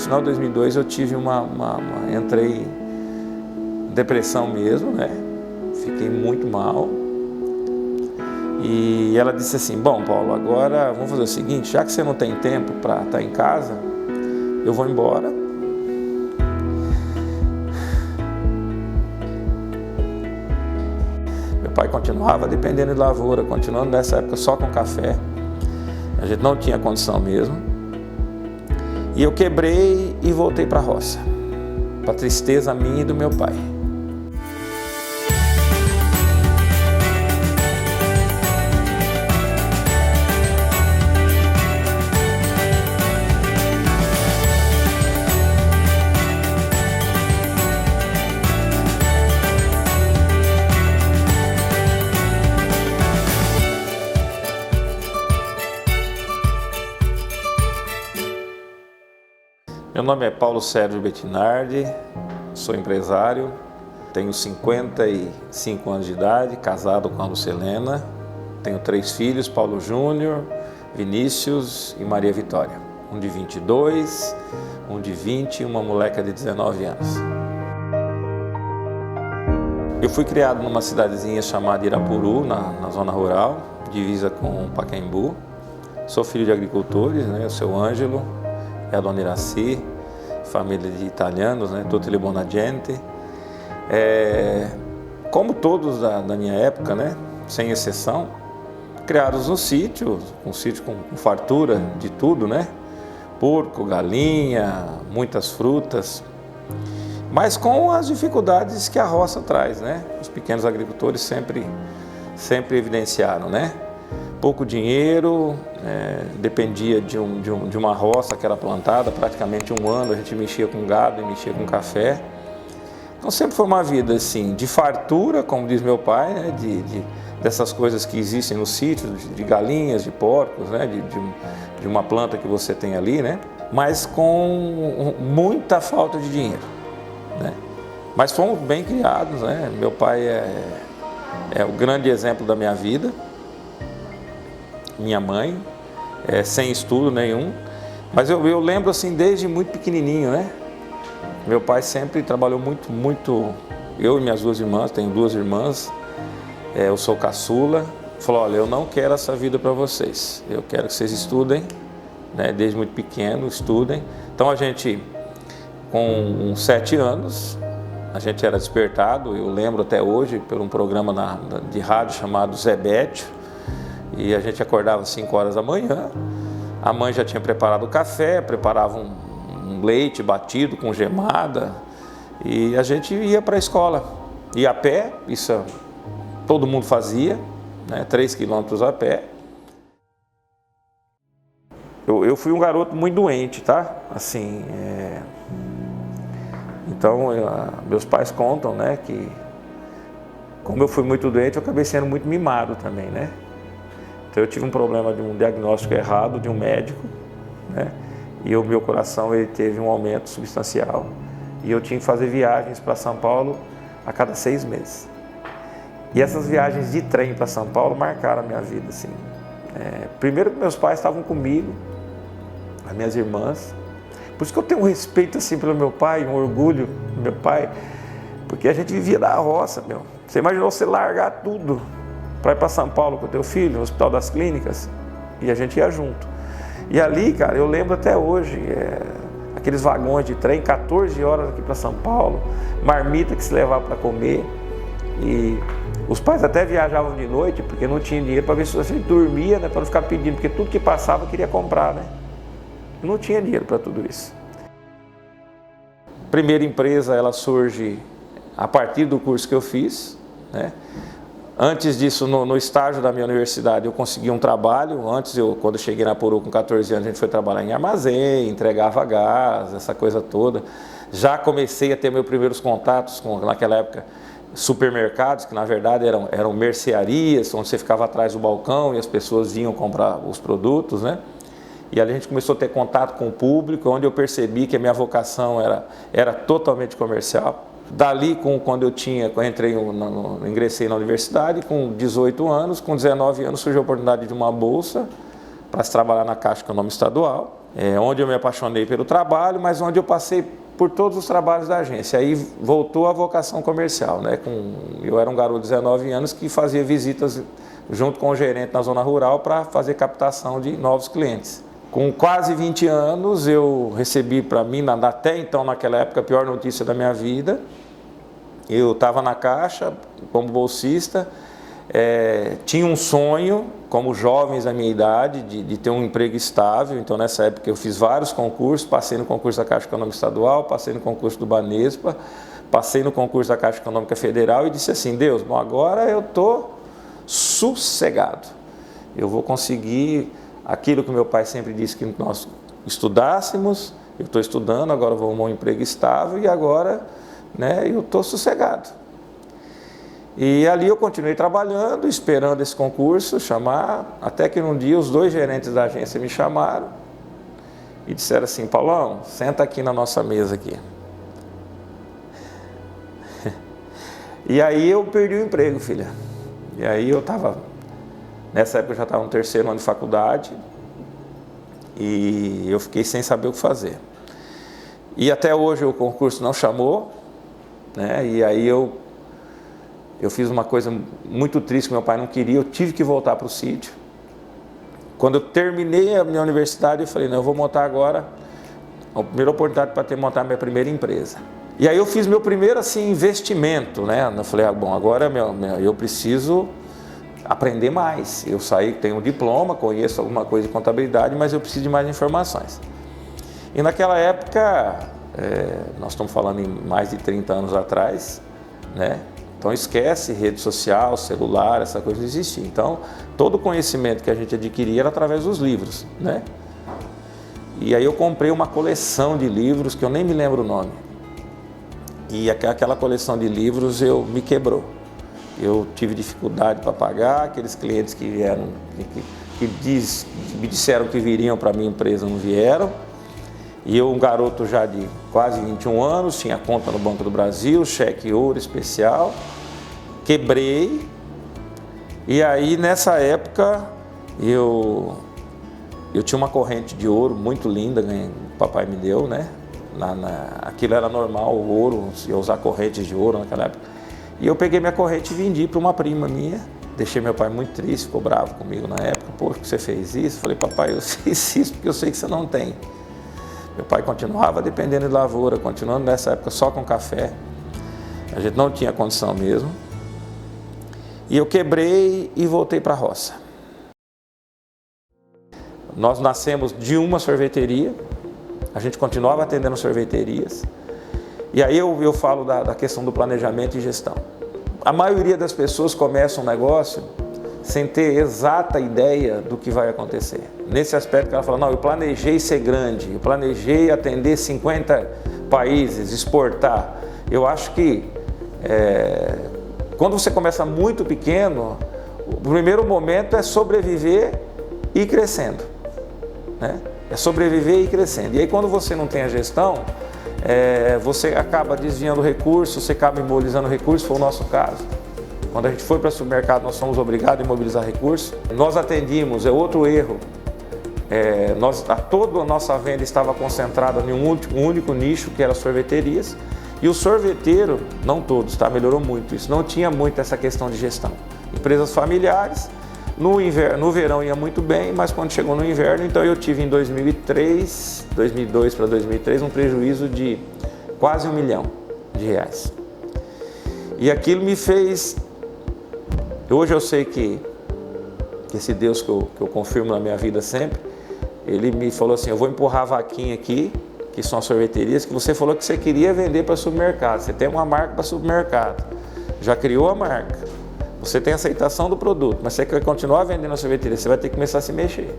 final de 2002 eu tive entrei em depressão mesmo, né? Fiquei muito mal. E ela disse assim, bom, Paulo, agora vamos fazer o seguinte, já que você não tem tempo para estar em casa, eu vou embora. Meu pai continuava dependendo de lavoura, continuando nessa época só com café. A gente não tinha condição mesmo. E eu quebrei e voltei para a roça, para a tristeza minha e do meu pai. Meu nome é Paulo Sérgio Bettinardi, sou empresário, tenho 55 anos de idade, casado com a Lucilena, tenho 3 filhos, Paulo Júnior, Vinícius e Maria Vitória, um de 22, um de 20 e uma moleca de 19 anos. Eu fui criado numa cidadezinha chamada Irapuru, na zona rural, divisa com Pacaembu. Sou filho de agricultores, né? O seu Ângelo e a dona Iraci, família de italianos, né? Tutti li buona gente. Como todos da minha época, né? Sem exceção, criados no sítio, um sítio com fartura de tudo, né? Porco, galinha, muitas frutas, mas com as dificuldades que a roça traz, né? Os pequenos agricultores sempre evidenciaram, né? Pouco dinheiro, dependia de uma roça que era plantada, praticamente um ano a gente mexia com gado e mexia com café. Então sempre foi uma vida assim, de fartura, como diz meu pai, né? Dessas coisas que existem no sítio, de galinhas, de porcos, né? De uma planta que você tem ali, né? Mas com muita falta de dinheiro, né? Mas fomos bem criados, né? Meu pai é o grande exemplo da minha vida. Minha mãe, sem estudo nenhum, mas eu lembro assim desde muito pequenininho, né? Meu pai sempre trabalhou muito, eu e minhas 2 irmãs, tenho 2 irmãs, eu sou caçula, falou, olha, eu não quero essa vida para vocês, eu quero que vocês estudem, né? Desde muito pequeno, estudem. Então a gente, com 7 anos, a gente era despertado, eu lembro até hoje, por um programa de rádio chamado Zé Bétio, e a gente acordava às 5 horas da manhã, a mãe já tinha preparado o café, preparava um leite batido com gemada, e a gente ia para a escola. Ia a pé, isso todo mundo fazia, né, 3 quilômetros a pé. Eu fui um garoto muito doente, tá? Assim, então, meus pais contam, né, que como eu fui muito doente, eu acabei sendo muito mimado também, né? Então eu tive um problema de um diagnóstico errado de um médico, né? E o meu coração ele teve um aumento substancial e eu tinha que fazer viagens para São Paulo a cada 6 meses. E essas viagens de trem para São Paulo marcaram a minha vida, assim. Primeiro que meus pais estavam comigo, as minhas irmãs. Por isso que eu tenho um respeito assim pelo meu pai, um orgulho do meu pai, porque a gente vivia da roça, meu. Você imaginou você largar tudo para ir para São Paulo com o teu filho, no Hospital das Clínicas, e a gente ia junto. E ali, cara, eu lembro até hoje, aqueles vagões de trem, 14 horas aqui para São Paulo, marmita que se levava para comer, e os pais até viajavam de noite, porque não tinha dinheiro para ver se a gente dormia, né, para não ficar pedindo, porque tudo que passava eu queria comprar, né? Eu não tinha dinheiro para tudo isso. A primeira empresa, ela surge a partir do curso que eu fiz, né? Antes disso, no estágio da minha universidade, eu consegui um trabalho. Quando eu cheguei na Puru com 14 anos, a gente foi trabalhar em armazém, entregava gás, essa coisa toda. Já comecei a ter meus primeiros contatos com, naquela época, supermercados, que na verdade eram mercearias, onde você ficava atrás do balcão e as pessoas vinham comprar os produtos, né? E ali a gente começou a ter contato com o público, onde eu percebi que a minha vocação era totalmente comercial. Dali, quando eu ingressei na universidade, com 18 anos, com 19 anos surgiu a oportunidade de uma bolsa para se trabalhar na Caixa Econômica Estadual. onde eu me apaixonei pelo trabalho, mas onde eu passei por todos os trabalhos da agência. Aí voltou a vocação comercial, né? Eu era um garoto de 19 anos que fazia visitas junto com o gerente na zona rural para fazer captação de novos clientes. Com quase 20 anos, eu recebi para mim, até então, naquela época, a pior notícia da minha vida. Eu estava na Caixa como bolsista, tinha um sonho, como jovens da minha idade, de ter um emprego estável. Então, nessa época, eu fiz vários concursos, passei no concurso da Caixa Econômica Estadual, passei no concurso do Banespa, passei no concurso da Caixa Econômica Federal e disse assim: Deus, bom, agora eu estou sossegado, eu vou conseguir aquilo que meu pai sempre disse que nós estudássemos. Eu estou estudando, agora vou arrumar um emprego estável e agora, né, eu estou sossegado. E ali eu continuei trabalhando, esperando esse concurso chamar, até que um dia os 2 gerentes da agência me chamaram e disseram assim: Paulão, senta aqui na nossa mesa aqui. E aí eu perdi o emprego, filha. E aí eu estava, nessa época eu já estava no 3º ano de faculdade e eu fiquei sem saber o que fazer. E até hoje o concurso não chamou, né? E aí eu fiz uma coisa muito triste que meu pai não queria, eu tive que voltar para o sítio. Quando eu terminei a minha universidade, eu falei: não, eu vou montar agora a primeira oportunidade para montar a minha primeira empresa. E aí eu fiz meu primeiro assim, investimento, né? Eu falei: bom, agora eu preciso aprender mais. Eu saí, tenho um diploma, conheço alguma coisa de contabilidade, mas eu preciso de mais informações. E naquela época, nós estamos falando em mais de 30 anos atrás, né? Então esquece rede social, celular, essa coisa não existia. Então todo o conhecimento que a gente adquiria era através dos livros, né? E aí eu comprei uma coleção de livros que eu nem me lembro o nome. E aquela coleção de livros me quebrou. Eu tive dificuldade para pagar, aqueles clientes que vieram, me disseram que viriam para a minha empresa, não vieram. E eu, um garoto já de quase 21 anos, tinha conta no Banco do Brasil, cheque ouro especial, quebrei. E aí nessa época eu tinha uma corrente de ouro muito linda, o papai me deu, né? Aquilo era normal, o ouro, eu usar correntes de ouro naquela época. E eu peguei minha corrente e vendi para uma prima minha. Deixei meu pai muito triste, ficou bravo comigo na época. Pô, por que você fez isso? Falei: papai, eu fiz isso porque eu sei que você não tem. Meu pai continuava dependendo de lavoura, continuando nessa época só com café. A gente não tinha condição mesmo. E eu quebrei e voltei para a roça. Nós nascemos de uma sorveteria. A gente continuava atendendo sorveterias. E aí eu falo da questão do planejamento e gestão. A maioria das pessoas começa um negócio sem ter exata ideia do que vai acontecer. Nesse aspecto que ela fala: não, eu planejei ser grande, eu planejei atender 50 países, exportar. Eu acho que quando você começa muito pequeno, o primeiro momento é sobreviver e ir crescendo, né? É sobreviver e ir crescendo. E aí quando você não tem a gestão, você acaba desviando recursos, você acaba imobilizando recursos, foi o nosso caso. Quando a gente foi para o supermercado, nós fomos obrigados a imobilizar recursos. Nós atendimos, outro erro, toda a nossa venda estava concentrada em um único nicho, que era sorveterias. E o sorveteiro, não todos, tá? Melhorou muito isso, não tinha muito essa questão de gestão. Empresas familiares, no verão ia muito bem, mas quando chegou no inverno, então eu tive em 2002 para 2003, um prejuízo de quase R$1 milhão. E aquilo me fez... Hoje eu sei que esse Deus que eu confirmo na minha vida sempre, ele me falou assim: eu vou empurrar a vaquinha aqui, que são as sorveterias, que você falou que você queria vender para supermercado. Você tem uma marca para supermercado, já criou a marca, você tem aceitação do produto, mas você quer continuar vendendo na sorveteria, você vai ter que começar a se mexer,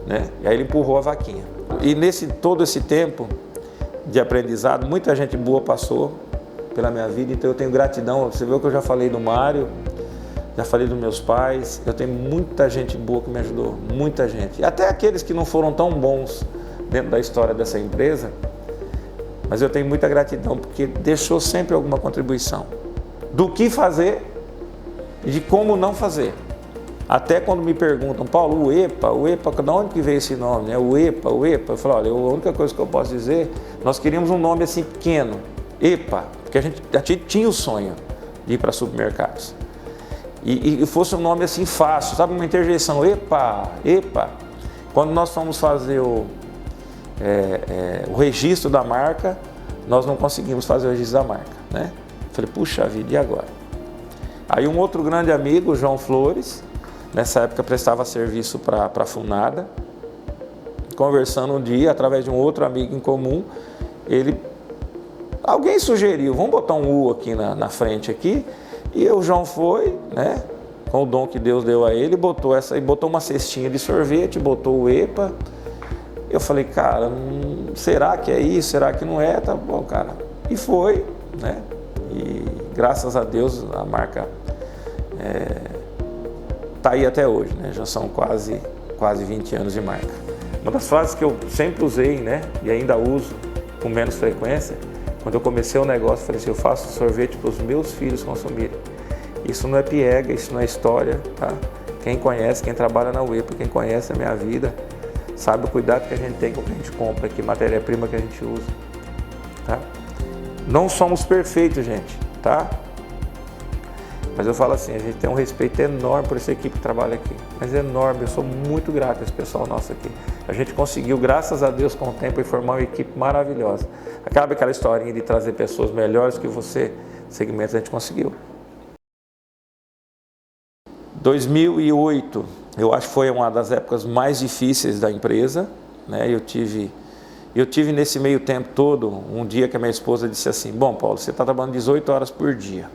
né? E aí ele empurrou a vaquinha. E todo esse tempo de aprendizado, muita gente boa passou pela minha vida, então eu tenho gratidão. Você viu que eu já falei do Mário, já falei dos meus pais, eu tenho muita gente boa que me ajudou, muita gente. E até aqueles que não foram tão bons dentro da história dessa empresa, mas eu tenho muita gratidão porque deixou sempre alguma contribuição do que fazer e de como não fazer. Até quando me perguntam, Paulo, o EPA, de onde que veio esse nome? Né? O EPA. Eu falo, olha, a única coisa que eu posso dizer, nós queríamos um nome assim pequeno, EPA, porque a gente tinha o sonho de ir para supermercados. E fosse um nome assim fácil, sabe, uma interjeição, EPA. Quando nós fomos fazer o registro da marca, nós não conseguimos fazer o registro da marca, né? Falei, puxa vida, e agora? Aí um outro grande amigo, João Flores, nessa época prestava serviço para a Funada, conversando um dia, através de um outro amigo em comum, alguém sugeriu, vamos botar um U aqui na frente aqui, e o João foi, né, com o dom que Deus deu a ele, botou uma cestinha de sorvete, botou o EPA. Eu falei, cara, será que é isso? Será que não é? Tá bom, cara. E foi, né? E graças a Deus a marca tá aí até hoje, né? Já são quase 20 anos de marca. Uma das frases que eu sempre usei, né, e ainda uso com menos frequência, quando eu comecei o negócio, eu falei assim, eu faço sorvete para os meus filhos consumirem. Isso não é piega, isso não é história, tá? Quem conhece, quem trabalha na UEPA, quem conhece a minha vida, sabe o cuidado que a gente tem com o que a gente compra aqui, matéria-prima que a gente usa, tá? Não somos perfeitos, gente, tá? Mas eu falo assim, a gente tem um respeito enorme por essa equipe que trabalha aqui, mas enorme, eu sou muito grato a esse pessoal nosso aqui. A gente conseguiu, graças a Deus, com o tempo, formar uma equipe maravilhosa. Acaba aquela historinha de trazer pessoas melhores que você, segmentos, a gente conseguiu. 2008, eu acho que foi uma das épocas mais difíceis da empresa, né? Eu tive nesse meio tempo todo, um dia que a minha esposa disse assim, bom, Paulo, você está trabalhando 18 horas por dia,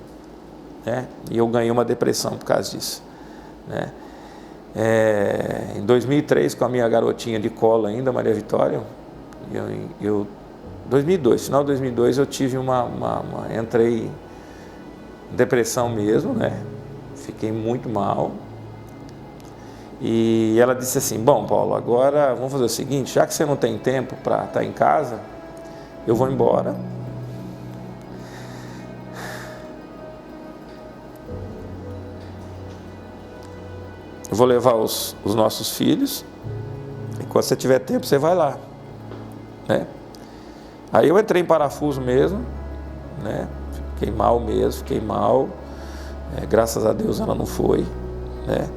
né? E eu ganhei uma depressão por causa disso, né? Em 2003, com a minha garotinha de colo ainda, Maria Vitória, 2002, final de 2002, eu tive entrei em depressão mesmo, né? Fiquei muito mal. E ela disse assim, bom, Paulo, agora vamos fazer o seguinte, já que você não tem tempo para estar em casa, eu vou embora. Eu vou levar os nossos filhos, e quando você tiver tempo, você vai lá, né? Aí eu entrei em parafuso mesmo, né? Fiquei mal, graças a Deus ela não foi, né?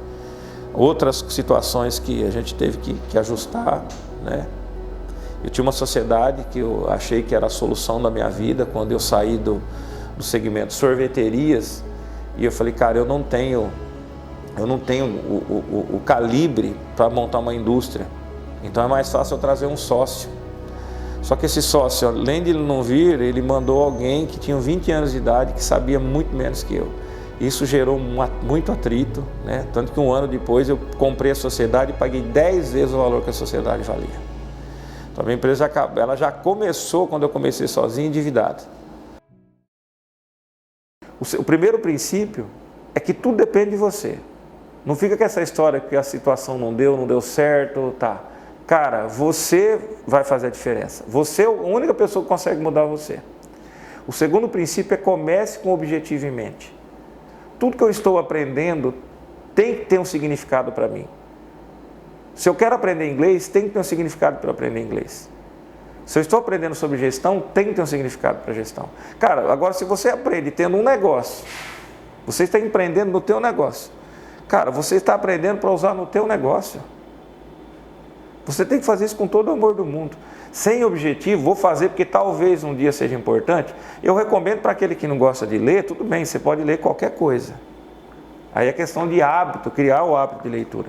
Outras situações que a gente teve que ajustar, né? Eu tinha uma sociedade que eu achei que era a solução da minha vida, quando eu saí do segmento sorveterias, e eu falei, cara, eu não tenho o calibre para montar uma indústria, então é mais fácil eu trazer um sócio. Só que esse sócio, além de ele não vir, ele mandou alguém que tinha 20 anos de idade, que sabia muito menos que eu. Isso gerou muito atrito, né? Tanto que um ano depois eu comprei a sociedade e paguei 10 vezes o valor que a sociedade valia. Então a minha empresa ela já começou, quando eu comecei sozinho, endividada. O primeiro princípio é que tudo depende de você. Não fica com essa história que a situação não deu certo, tá? Cara, você vai fazer a diferença. Você é a única pessoa que consegue mudar você. O segundo princípio é comece com o objetivo em mente. Tudo que eu estou aprendendo tem que ter um significado para mim. Se eu quero aprender inglês, tem que ter um significado para eu aprender inglês. Se eu estou aprendendo sobre gestão, tem que ter um significado para gestão. Cara, agora se você aprende tendo um negócio, você está empreendendo no teu negócio. Cara, você está aprendendo para usar no teu negócio. Você tem que fazer isso com todo o amor do mundo. Sem objetivo, vou fazer porque talvez um dia seja importante. Eu recomendo para aquele que não gosta de ler, tudo bem, você pode ler qualquer coisa. Aí é questão de hábito, criar o hábito de leitura.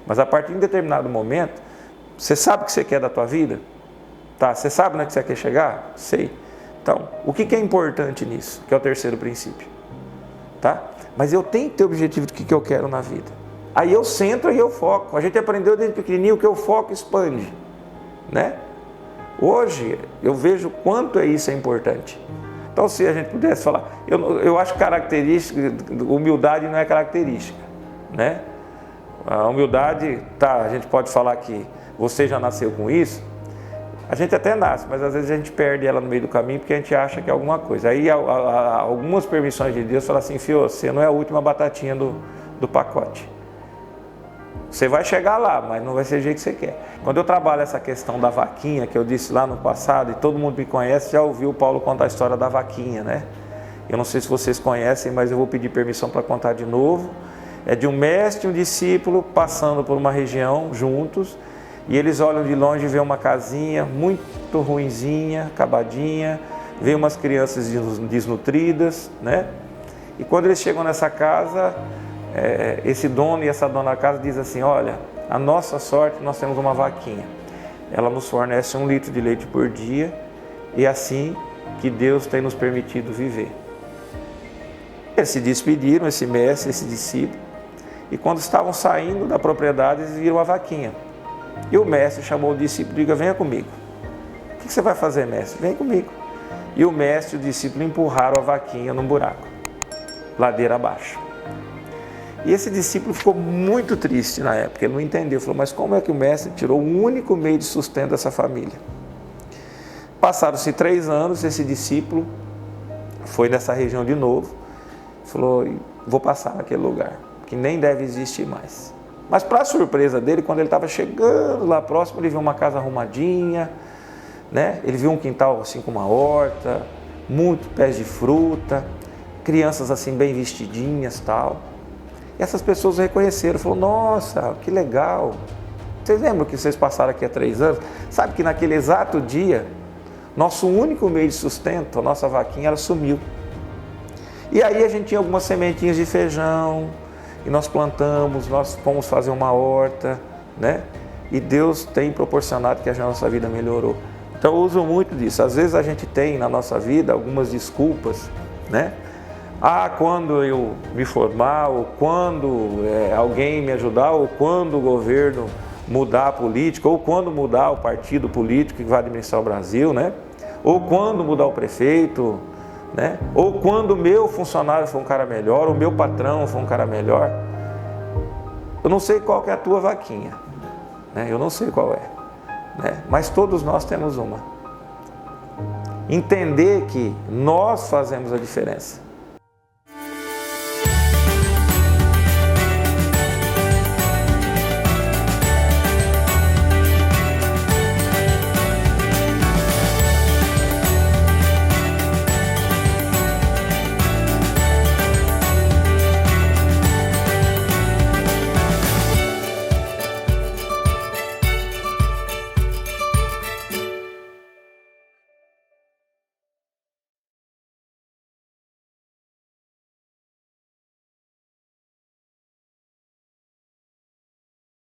Mas a partir de um determinado momento, você sabe o que você quer da tua vida? Tá? Você sabe onde você quer chegar? Sei. Então, o que é importante nisso? Que é o terceiro princípio. Tá? Mas eu tenho que ter objetivo do que eu quero na vida. Aí eu centro e eu foco. A gente aprendeu desde pequenininho que eu foco expande, né? Hoje eu vejo quanto isso é importante. Então, se a gente pudesse falar, eu acho característica, humildade não é característica, né? A humildade, tá, a gente pode falar que você já nasceu com isso, a gente até nasce, mas às vezes a gente perde ela no meio do caminho porque a gente acha que é alguma coisa. Aí algumas permissões de Deus falam assim, filho, você não é a última batatinha do pacote. Você vai chegar lá, mas não vai ser do jeito que você quer. Quando eu trabalho essa questão da vaquinha, que eu disse lá no passado, e todo mundo me conhece, já ouviu o Paulo contar a história da vaquinha, né? Eu não sei se vocês conhecem, mas eu vou pedir permissão para contar de novo. É de um mestre e um discípulo passando por uma região juntos, e eles olham de longe e vêem uma casinha muito ruinzinha, acabadinha, vêem umas crianças desnutridas, né? E quando eles chegam nessa casa, esse dono e essa dona da casa diz assim: olha, a nossa sorte, nós temos uma vaquinha, ela nos fornece 1 litro de leite por dia, e é assim que Deus tem nos permitido viver. Eles se despediram, esse mestre, esse discípulo, e quando estavam saindo da propriedade, eles viram a vaquinha. E o mestre chamou o discípulo e disse: venha comigo. O que você vai fazer, mestre? Vem comigo. E o mestre e o discípulo empurraram a vaquinha num buraco, ladeira abaixo. E esse discípulo ficou muito triste na época, ele não entendeu, falou: mas como é que o mestre tirou o único meio de sustento dessa família? Passaram-se 3 anos, esse discípulo foi nessa região de novo, falou: vou passar naquele lugar, que nem deve existir mais. Mas para a surpresa dele, quando ele estava chegando lá próximo, ele viu uma casa arrumadinha, né? Ele viu um quintal assim com uma horta, muitos pés de fruta, crianças assim bem vestidinhas, tal. E essas pessoas reconheceram, falaram: nossa, que legal. Vocês lembram que vocês passaram aqui há 3 anos? Sabe que naquele exato dia, nosso único meio de sustento, a nossa vaquinha, ela sumiu. E aí a gente tinha algumas sementinhas de feijão, e nós plantamos, nós fomos fazer uma horta, né? E Deus tem proporcionado que a nossa vida melhorou. Então eu uso muito disso. Às vezes a gente tem na nossa vida algumas desculpas, né? Quando eu me formar, ou quando alguém me ajudar, ou quando o governo mudar a política, ou quando mudar o partido político que vai administrar o Brasil, né? Ou quando mudar o prefeito, né? Ou quando o meu funcionário for um cara melhor, o meu patrão for um cara melhor. Eu não sei qual que é a tua vaquinha, né? Eu não sei qual é, né? Mas todos nós temos uma. Entender que nós fazemos a diferença.